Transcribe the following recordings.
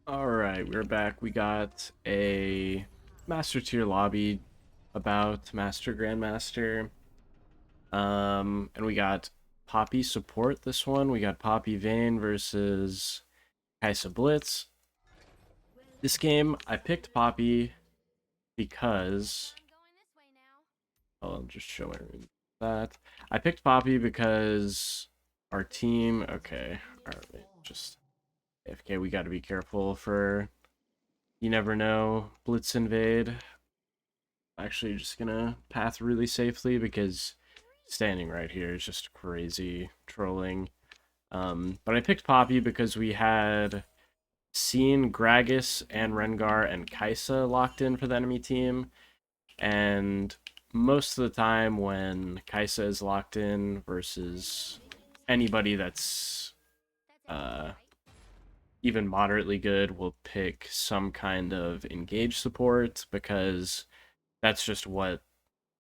Alright, we're back. We got a Master Tier lobby about Master Grandmaster. And we got Poppy support this one. We got Poppy Vayne versus Kaisa Blitz. This game, I picked Poppy because... I'll just show everyone that. I picked Poppy because our team... Okay, alright, just... AFK, we gotta be careful for... You never know. Blitz invade. Actually just gonna path really safely because standing right here is just crazy trolling. But I picked Poppy because we had seen Gragas and Rengar and Kaisa locked in for the enemy team, and most of the time when Kaisa is locked in versus anybody that's even moderately good, we'll pick some kind of engage support because that's just what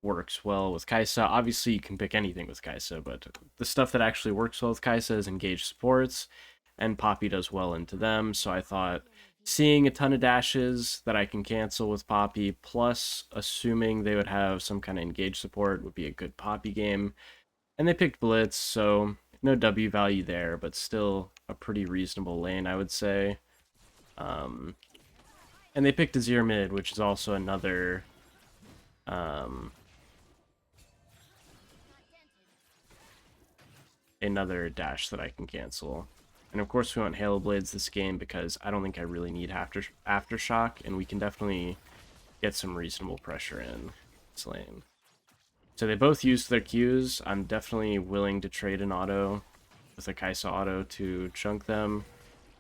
works well with Kaisa. Obviously, you can pick anything with Kaisa, but the stuff that actually works well with Kaisa is engaged supports, and Poppy does well into them. So I thought seeing a ton of dashes that I can cancel with Poppy, plus assuming they would have some kind of engaged support, would be a good Poppy game. And they picked Blitz, so no W value there, but still a pretty reasonable lane, I would say. And they picked Azir mid, which is also another dash that I can cancel. And of course we want Halo Blades this game because I don't think I really need Aftershock, and we can definitely get some reasonable pressure in this lane. So they both used their Qs. I'm definitely willing to trade an auto with a Kaisa auto to chunk them.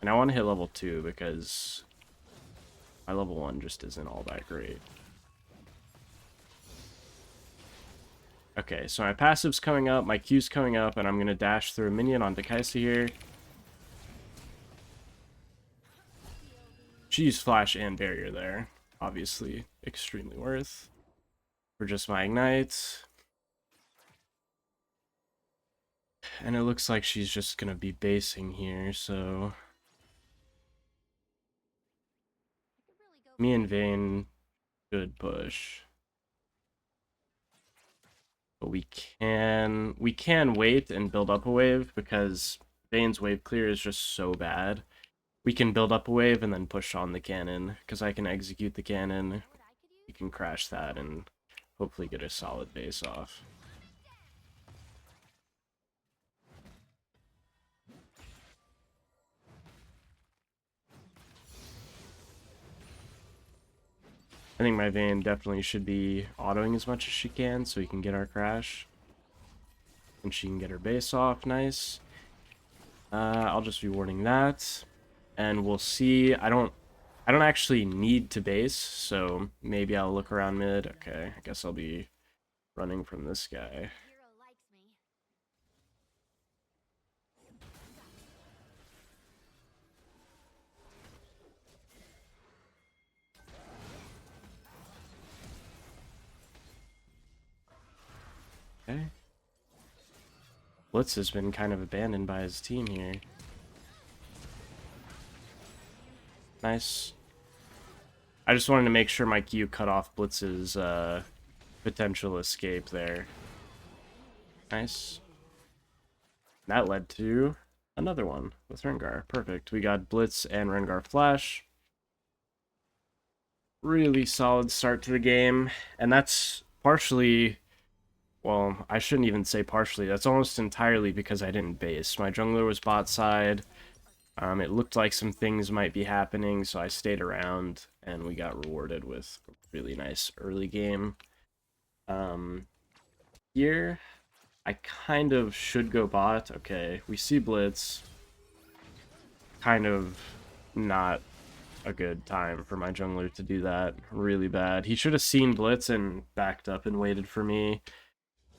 And I want to hit level 2 because my level 1 just isn't all that great. Okay, so my passive's coming up, my Q's coming up, and I'm going to dash through a minion onto Kaisa here. She used Flash and Barrier there. Obviously, extremely worth. For just my Ignite. And it looks like she's just going to be basing here, so... Me and Vayne, good push. But we can wait and build up a wave because Vayne's wave clear is just so bad. We can build up a wave and then push on the cannon because I can execute the cannon. We can crash that and hopefully get a solid base off. I think my Vayne definitely should be autoing as much as she can so we can get our crash. And she can get her base off, nice. I'll just be warning that. And we'll see. I don't actually need to base, so maybe I'll look around mid. Okay, I guess I'll be running from this guy. Okay. Blitz has been kind of abandoned by his team here. Nice. I just wanted to make sure my Q cut off Blitz's potential escape there. Nice. That led to another one with Rengar. Perfect. We got Blitz and Rengar Flash. Really solid start to the game. And that's partially... Well, I shouldn't even say partially. That's almost entirely because I didn't base. My jungler was bot side. It looked like some things might be happening, so I stayed around, and we got rewarded with a really nice early game. Here, I kind of should go bot. Okay, we see Blitz. Kind of not a good time for my jungler to do that. Really bad. He should have seen Blitz and backed up and waited for me.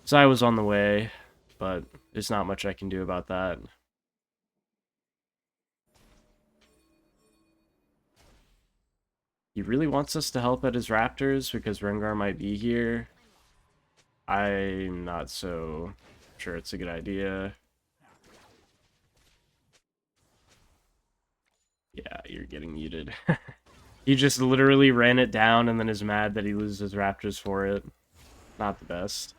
So I was on the way, but there's not much I can do about that. He really wants us to help at his Raptors because Rengar might be here. I'm not so sure it's a good idea. Yeah, you're getting muted. He just literally ran it down and then is mad that he loses Raptors for it. Not the best.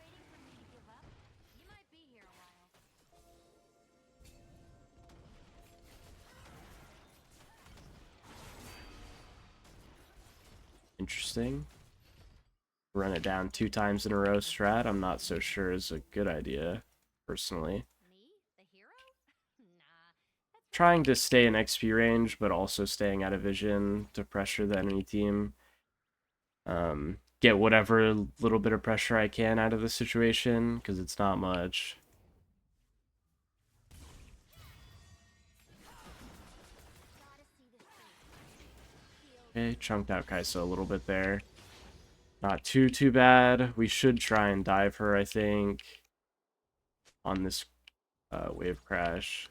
Interesting. Run it down 2 times in a row strat, I'm not so sure is a good idea, personally. Trying to stay in XP range, but also staying out of vision to pressure the enemy team. Get whatever little bit of pressure I can out of the situation, because it's not much. Okay, chunked out Kai'Sa a little bit there. Not too bad. We should try and dive her, I think, on this wave crash.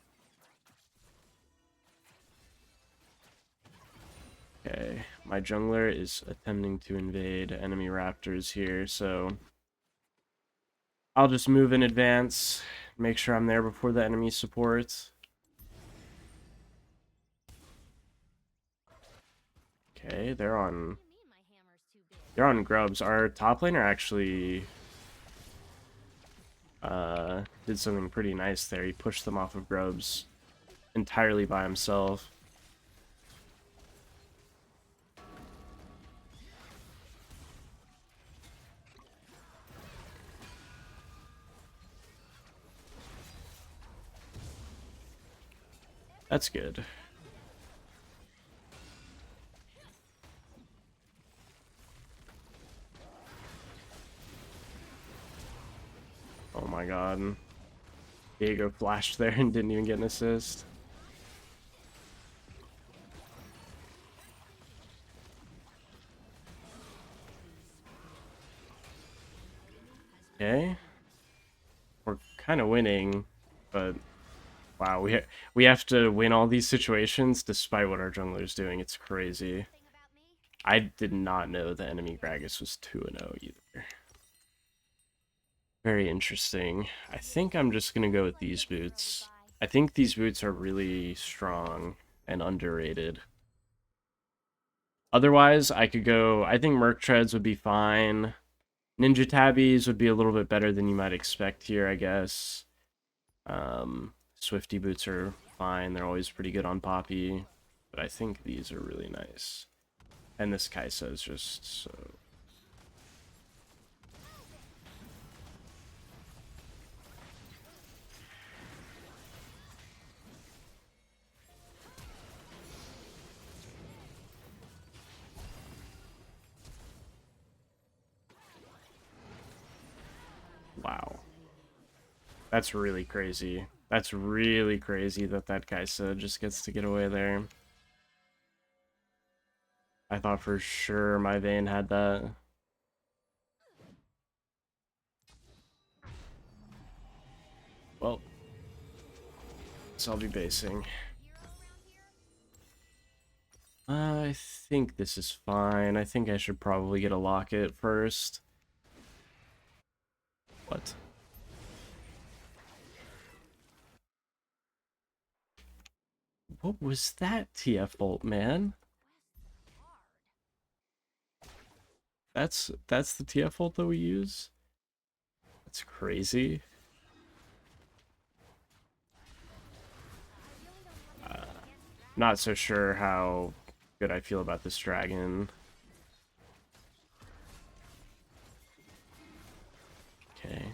Okay, my jungler is attempting to invade enemy raptors here, so I'll just move in advance, make sure I'm there before the enemy support. Okay, they're on grubs. Our top laner actually did something pretty nice there. He pushed them off of grubs entirely by himself. That's good. Oh my god. Diego flashed there and didn't even get an assist. Okay. We're kind of winning, but wow, we have to win all these situations despite what our jungler's doing. It's crazy. I did not know the enemy Gragas was 2-0 either. Very interesting. I think I'm just gonna go with these boots. I think these boots are really strong and underrated. Otherwise, I could go... I think Merc Treads would be fine. Ninja Tabbies would be a little bit better than you might expect here, I guess. Swifty boots are fine. They're always pretty good on Poppy. But I think these are really nice. And this Kai'Sa is just so... Wow. That's really crazy. That's really crazy that that Kai'Sa just gets to get away there. I thought for sure my Vayne had that. Well, so I'll be basing. I think this is fine. I think I should probably get a locket first. What? What was that TF bolt, man? That's the TF bolt that we use? That's crazy. Not so sure how good I feel about this dragon. Okay.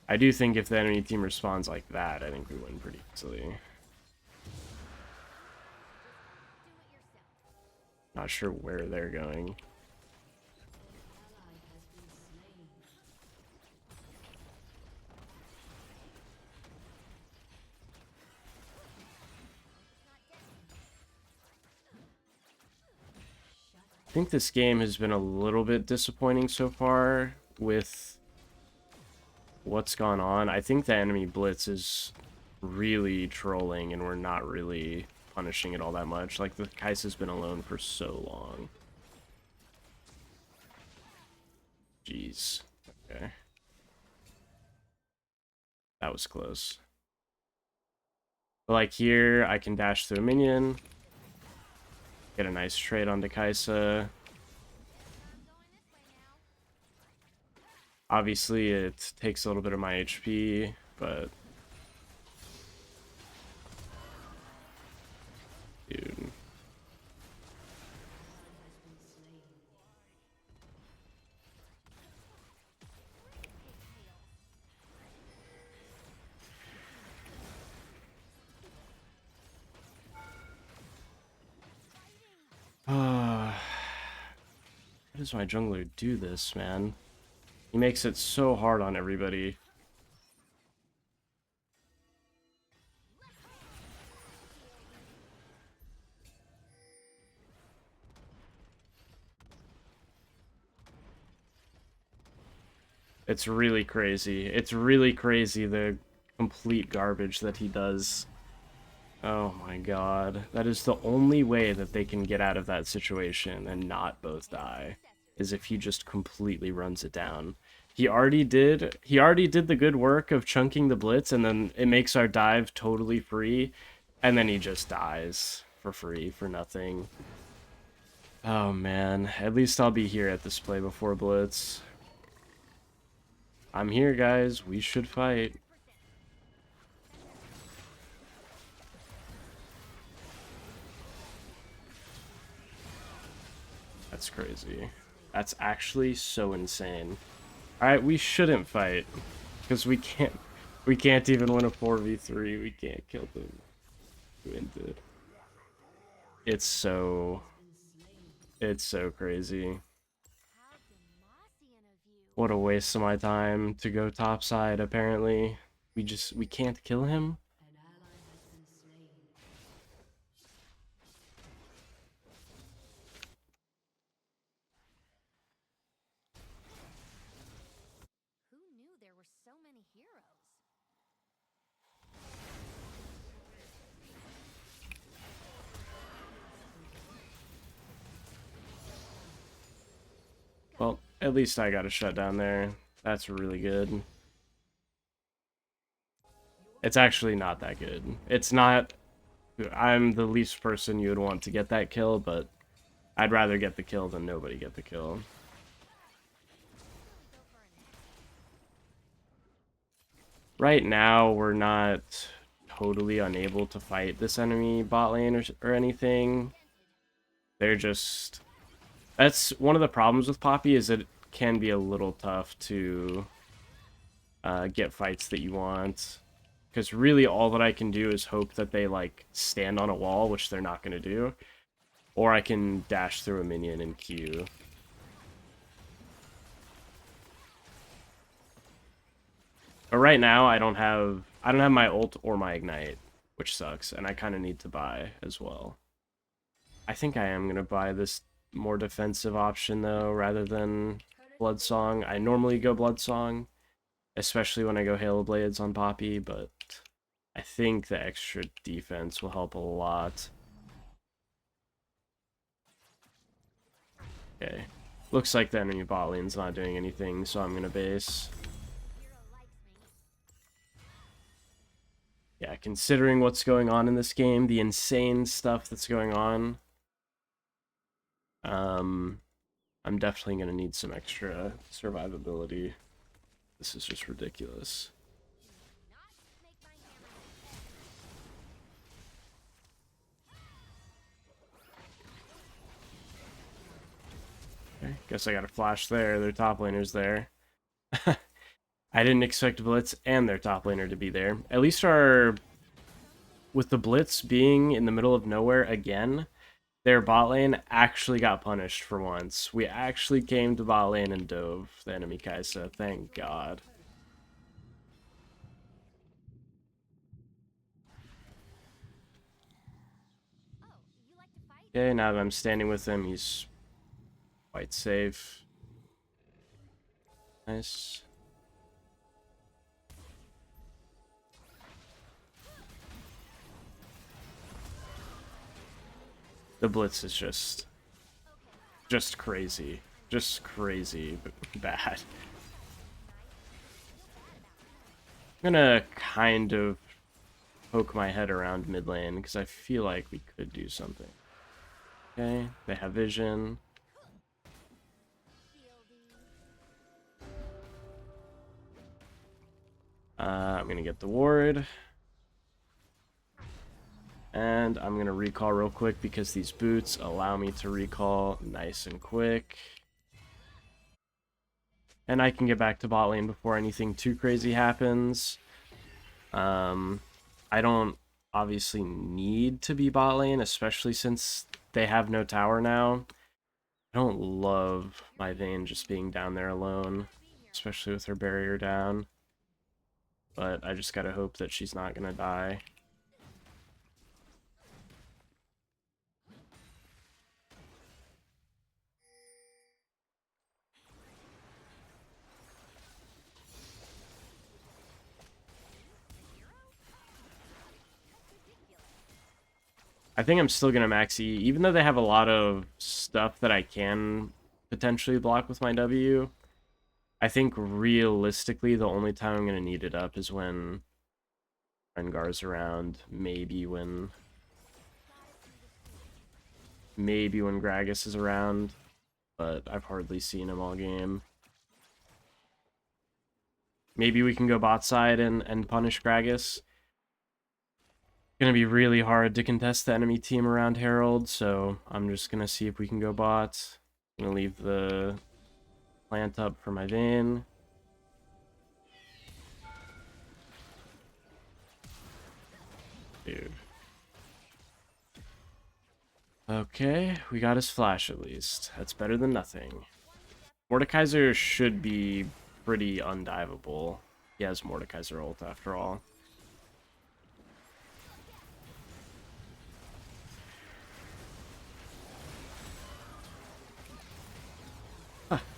I do think if the enemy team responds like that, I think we win pretty easily. Not sure where they're going. I think this game has been a little bit disappointing so far with what's gone on. I think the enemy blitz is really trolling and we're not really punishing it all that much. Like, the Kai'Sa's been alone for so long. Jeez. Okay. That was close. But like here, I can dash through a minion, get a nice trade onto Kaisa. Obviously, it takes a little bit of my HP, but... Dude. How does my jungler do this, man? He makes it so hard on everybody. It's really crazy. It's really crazy, the complete garbage that he does. Oh my god. That is the only way that they can get out of that situation and not both die, is if he just completely runs it down. He already did the good work of chunking the blitz, and then it makes our dive totally free, and then he just dies for free, for nothing. Oh man, at least I'll be here at this play before blitz. I'm here, guys. We should fight. That's crazy. That's actually so insane. Alright, we shouldn't fight. Because we can't even win a 4v3. We can't kill them. It's so crazy. What a waste of my time to go topside, apparently. We can't kill him? Who knew there were so many heroes? Well, at least I got a shutdown there. That's really good. It's actually not that good. It's not... I'm the least person you would want to get that kill, but I'd rather get the kill than nobody get the kill. Right now, we're not totally unable to fight this enemy bot lane or anything. They're just... That's one of the problems with Poppy, is that it can be a little tough to get fights that you want. Because really all that I can do is hope that they, like, stand on a wall, which they're not going to do. Or I can dash through a minion and Q. But right now, I don't have my ult or my ignite, which sucks, and I kind of need to buy as well. I think I am going to buy this more defensive option, though, rather than Bloodsong. I normally go Bloodsong, especially when I go Halo Blades on Poppy, but I think the extra defense will help a lot. Okay. Looks like the enemy bot lane's not doing anything, so I'm going to base. Yeah, considering what's going on in this game, the insane stuff that's going on, I'm definitely going to need some extra survivability. This is just ridiculous. Okay, guess I got a flash there. Their top laner's there. I didn't expect Blitz and their top laner to be there. At least with the Blitz being in the middle of nowhere again, their bot lane actually got punished for once. We actually came to bot lane and dove the enemy Kaisa. Thank God. Okay, now that I'm standing with him, he's quite safe. Nice. The Blitz is just crazy. Just crazy, but bad. I'm gonna kind of poke my head around mid lane because I feel like we could do something. Okay, they have vision. I'm gonna get the ward. And I'm gonna recall real quick because these boots allow me to recall nice and quick. And I can get back to bot lane before anything too crazy happens. I don't obviously need to be bot lane, especially since they have no tower now. I don't love my Vayne just being down there alone, especially with her barrier down. But I just gotta hope that she's not gonna die. I think I'm still gonna max E, even though they have a lot of stuff that I can potentially block with my W. I think realistically, the only time I'm gonna need it up is when Rengar's around. Maybe when Gragas is around, but I've hardly seen him all game. Maybe we can go bot side and punish Gragas. Gonna be really hard to contest the enemy team around Herald, so I'm just gonna see if we can go bot. Gonna leave the plant up for my Vayne. Dude. Okay, we got his flash at least. That's better than nothing. Mordekaiser should be pretty undivable. He has Mordekaiser ult after all.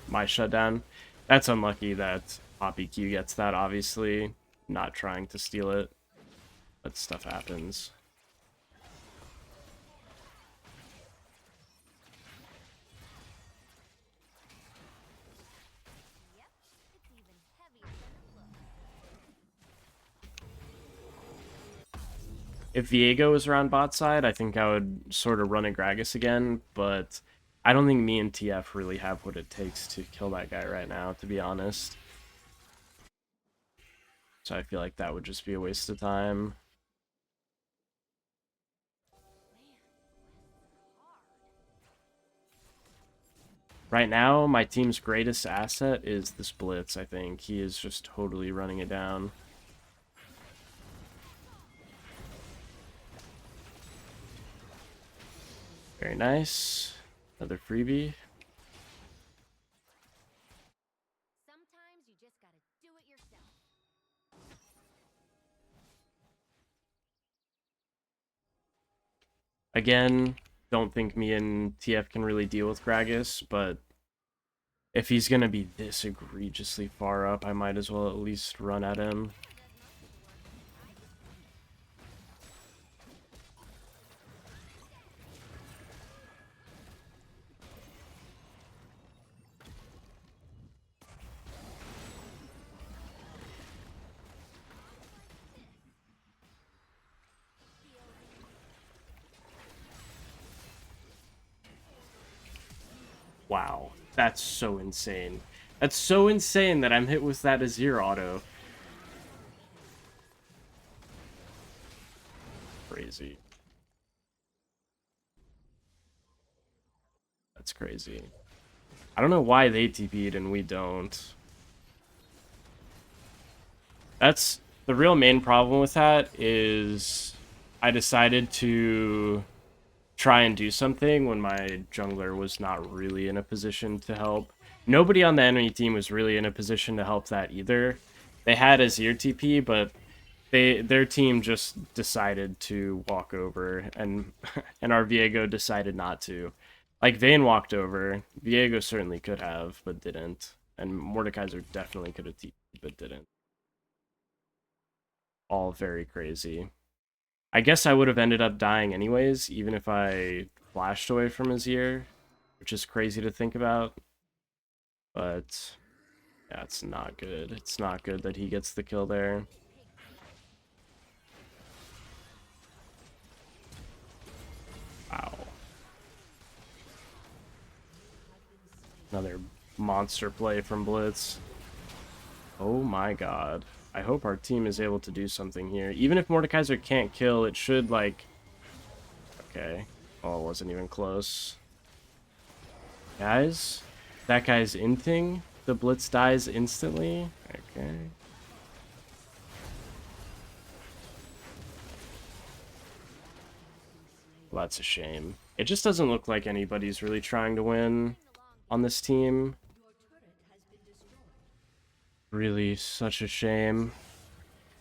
My shutdown. That's unlucky that Poppy Q gets that, obviously. Not trying to steal it, but stuff happens. If Viego was around bot side, I think I would sort of run a Gragas again, but I don't think me and TF really have what it takes to kill that guy right now, to be honest. So I feel like that would just be a waste of time. Right now, my team's greatest asset is this Blitz, I think. He is just totally running it down. Very nice. Another freebie. Sometimes you just gotta do it yourself. Again, don't think me and TF can really deal with Gragas, but if he's gonna be this egregiously far up, I might as well at least run at him. Wow, that's so insane. That's so insane that I'm hit with that Azir auto. Crazy. That's crazy. I don't know why they TP'd and we don't. That's the real main problem with that is I decided to try and do something when my jungler was not really in a position to help. Nobody on the enemy team was really in a position to help that either. They had Azir TP, but their team just decided to walk over, and and our Viego decided not to. Like Vayne walked over, Viego certainly could have, but didn't, and Mordekaiser definitely could have TP'd, but didn't. All very crazy. I guess I would have ended up dying anyways, even if I flashed away from his ear, which is crazy to think about. But yeah, it's not good. It's not good that he gets the kill there. Another monster play from Blitz. Oh my god. I hope our team is able to do something here. Even if Mordekaiser can't kill, it should, like... Okay. Oh, it wasn't even close. Guys? That guy's inting? The Blitz dies instantly? Okay. Well, that's a shame. It just doesn't look like anybody's really trying to win on this team. Really such a shame.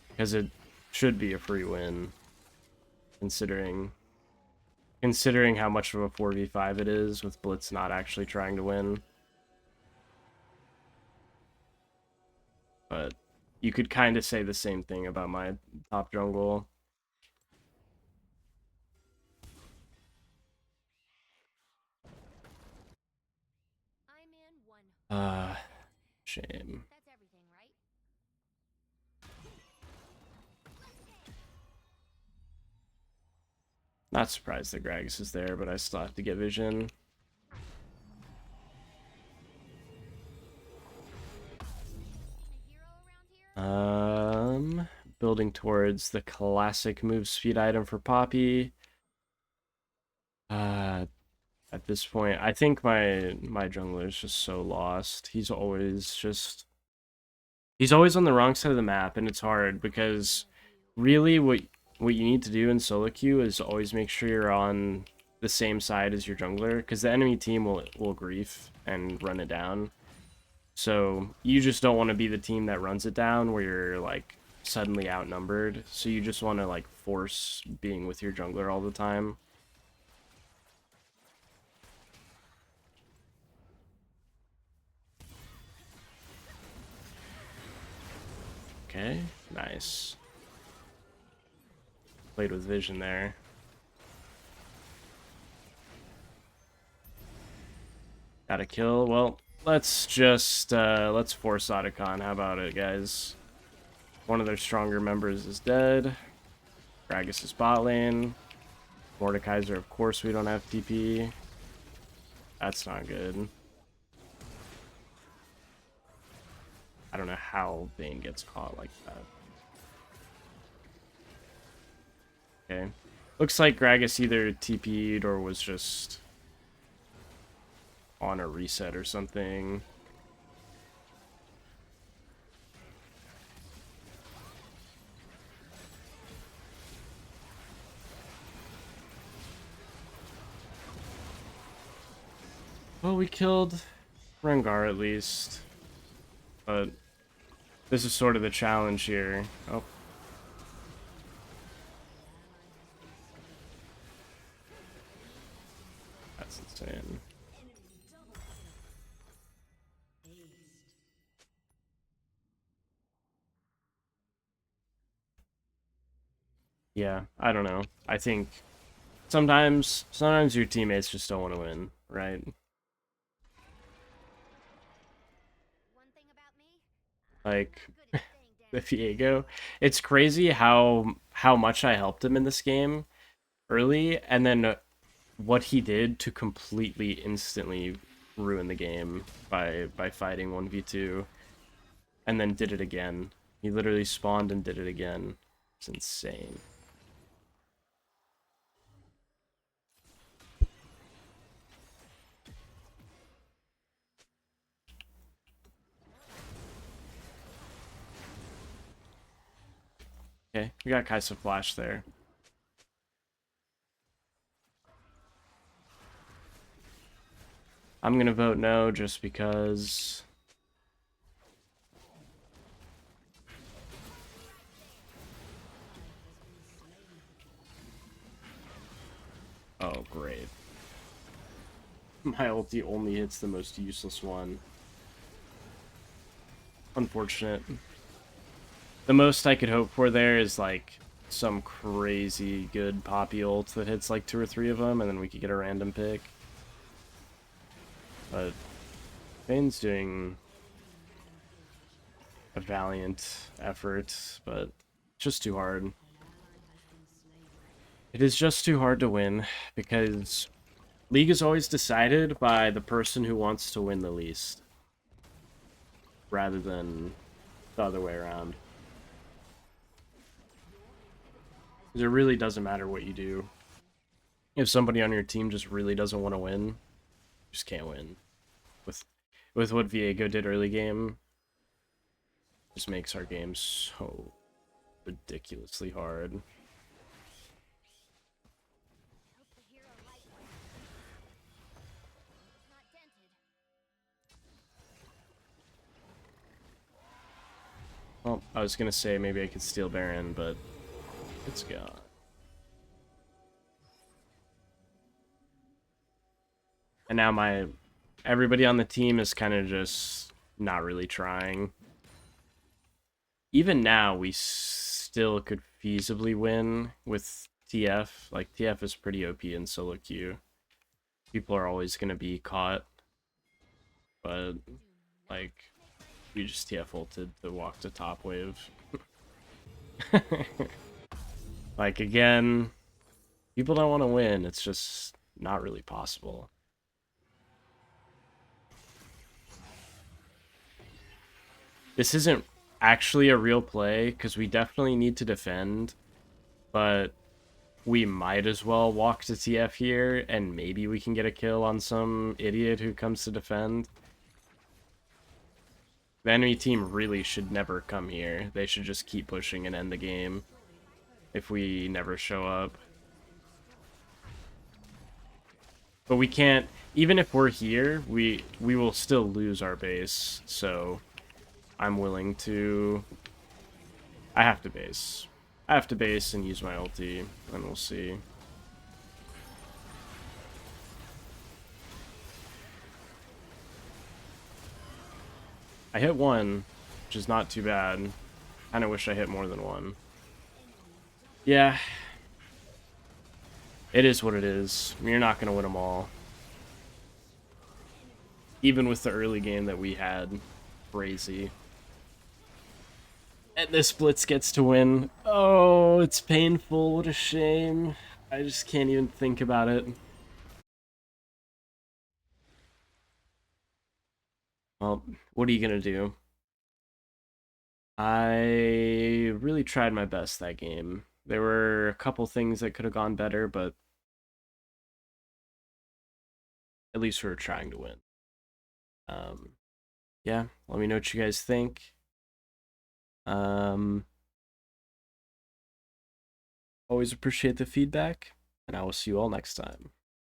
Because it should be a free win. Considering how much of a 4v5 it is, with Blitz not actually trying to win. But you could kind of say the same thing about my top jungle. I'm in one. Shame. That's everything, right? Not surprised that Gragas is there, but I still have to get vision. Seen a hero around here? Building towards the classic move speed item for Poppy. At this point, I think my jungler is just so lost. He's always on the wrong side of the map, and it's hard because really what you need to do in solo queue is always make sure you're on the same side as your jungler, because the enemy team will grief and run it down. So you just don't want to be the team that runs it down where you're like suddenly outnumbered. So you just want to like force being with your jungler all the time. Okay, nice. Played with vision there. Got a kill. Well, let's just let's force Otacon. How about it, guys? One of their stronger members is dead. Gragas is bot lane. Mordekaiser, of course we don't have TP. That's not good. I don't know how Vayne gets caught like that. Okay. Looks like Gragas either TP'd or was just on a reset or something. Well, we killed Rengar at least. But this is sort of the challenge here. Oh. That's insane. Yeah, I don't know. I think sometimes your teammates just don't want to win, right? One thing about me, Like I'm good at staying the down. Viego. It's crazy how much I helped him in this game early, and then what he did to completely instantly ruin the game by fighting 1v2 and then did it again. He literally spawned and did it again. It's insane. Okay, we got Kai'Sa Flash there. I'm gonna vote no just because... Oh, great. My ulti only hits the most useless one. Unfortunate. The most I could hope for there is, like, some crazy good Poppy ult that hits, like, 2 or 3 of them, and then we could get a random pick. But Vayne's doing a valiant effort, but just too hard. It is just too hard to win, because League is always decided by the person who wants to win the least, rather than the other way around. It really doesn't matter what you do. If somebody on your team just really doesn't want to win, you just can't win. With what Viego did early game, just makes our game so ridiculously hard. Hope the hero likes it. It's not dented. Well, I was gonna say maybe I could steal Baron, but it's gone. And now everybody on the team is kind of just not really trying. Even now, we still could feasibly win with TF. Like, TF is pretty OP in solo queue. People are always going to be caught. But, like, you just TF ulted to walk to top wave. Like, again, people don't want to win. It's just not really possible. This isn't actually a real play, because we definitely need to defend. But we might as well walk to TF here, and maybe we can get a kill on some idiot who comes to defend. The enemy team really should never come here. They should just keep pushing and end the game if we never show up. But we can't, even if we're here, we will still lose our base, so I'm willing to... I have to base. I have to base and use my ulti, and we'll see. I hit one, which is not too bad. Kinda wish I hit more than one. Yeah. It is what it is. You're not gonna win them all. Even with the early game that we had. Crazy. And this Blitz gets to win. Oh, it's painful. What a shame. I just can't even think about it. Well, what are you gonna do? I really tried my best that game. There were a couple things that could have gone better, but at least we were trying to win. Yeah, let me know what you guys think. Um, always appreciate the feedback, and I will see you all next time.